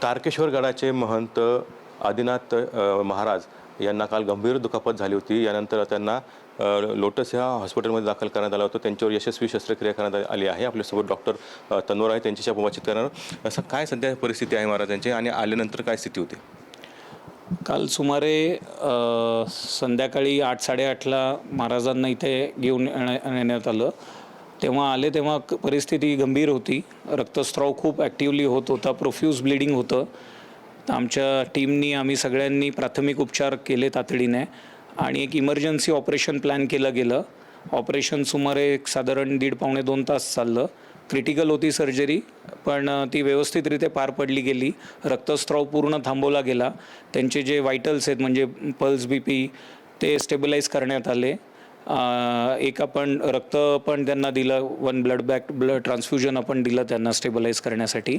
तारकेश्वर गडाचे महंत आदिनाथ महाराज यांना काल गंभीर दुखापत झाली होती। यानंतर त्यांना लोटस ह्या हॉस्पिटलमध्ये दाखल करण्यात आलं होतं। त्यांच्यावर यशस्वी शस्त्रक्रिया करण्यात आली आहे। आपल्यासोबत डॉक्टर तन्वर आहे, त्यांच्याशी आपण बातचीत करणार। असं काय सध्या परिस्थिती आहे महाराजांची आणि आल्यानंतर काय स्थिती होती? काल सुमारे संध्याकाळी 8-8:30ला महाराजांना इथे घेऊन येण्यात आलं। तेव्हा आले तेव्हा परिस्थिती गंभीर होती। रक्तस्राव खूप ॲक्टिव्हली होत होता, प्रोफ्यूज ब्लिडिंग होतं। तर आमच्या टीमनी आम्ही सगळ्यांनी प्राथमिक उपचार केले तातडीने आणि एक इमर्जन्सी ऑपरेशन प्लॅन केलं गेलं। ऑपरेशन सुमारे साधारण 1.5-2 तास चाललं। क्रिटिकल होती सर्जरी, पण ती व्यवस्थितरित्या पार पडली गेली। रक्तस्राव पूर्ण थांबवला गेला। त्यांचे जे वायटल्स आहेत म्हणजे पल्स BP ते स्टेबलाइज करण्यात आले। एक आपण रक्त पण त्यांना दिलं, 1 ब्लड ट्रान्सफ्युजन आपण दिलं त्यांना स्टेबलाइज करण्यासाठी।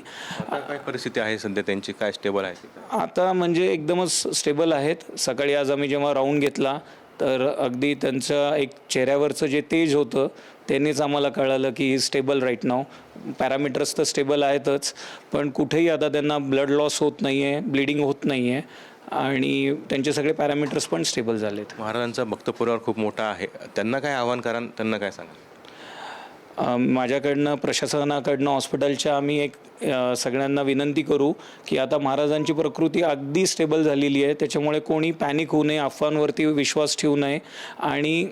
काय परिस्थिती आहे सध्या त्यांची, काय स्टेबल आहे? आता म्हणजे एकदमच स्टेबल आहेत। सकाळी आज आम्ही जेव्हा राऊंड घेतला तर अगदी त्यांचं एक चेहऱ्यावरचं जे तेज होतं त्यांनीच आम्हाला कळालं की स्टेबल राईट नाव। पॅरामीटर्स तर स्टेबल आहेतच, पण कुठेही आता त्यांना ब्लड लॉस होत नाही आहे, ब्लिडिंग होत नाही आहे आणि त्यांचे सगळे पॅरामीटर्स पण स्टेबल झालेत। महाराजांचा भक्तपुरावर खूप मोठा आहे, त्यांना काय आव्हान कराल, त्यांना काय सांगा? माझ्याकडनं प्रशासनाकडनं हॉस्पिटलच्या आम्ही एक सगळ्यांना विनंती करू की आता महाराजांची प्रकृती अगदी स्टेबल झालेली आहे। त्याच्यामुळे कोणी पॅनिक होऊ नये, अफवांवरती विश्वास ठेवू नये आणि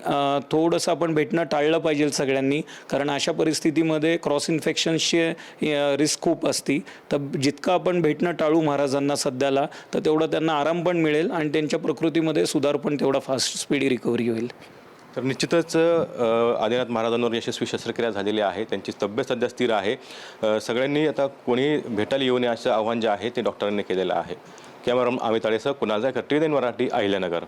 थोडंसं आपण भेटणं टाळलं पाहिजे सगळ्यांनी, कारण अशा परिस्थितीमध्ये क्रॉस इन्फेक्शन्सची रिस्क खूप असती। तर जितकं आपण भेटणं टाळू महाराजांना सध्याला, तर तेवढं त्यांना आराम पण मिळेल आणि त्यांच्या प्रकृतीमध्ये सुधार पण तेवढा फास्ट स्पीडी रिकव्हरी होईल। तर निश्चितच आदिनाथ महाराजांवर यशस्वी शस्त्रक्रिया झालेली आहे, त्यांची तब्येत सध्या स्थिर आहे। सगळ्यांनी आता कोणी भेटायला येऊ नये असं आव्हान जे आहे ते डॉक्टरांनी केलेलं आहे। कॅमेरामन अमित आळेसह कुणाल जायकर, TVN मराठी, अहिल्यानगर।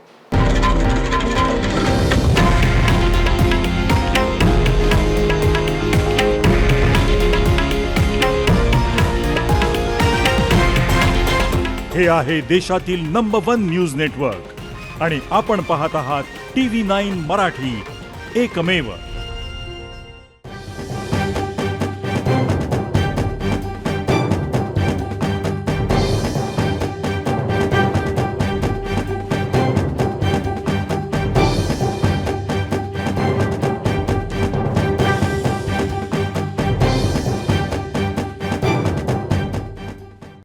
हे आहे देशातील नंबर 1 न्यूज नेटवर्क आणि आपण पाहत आहात TV9 मराठी, एकमेव।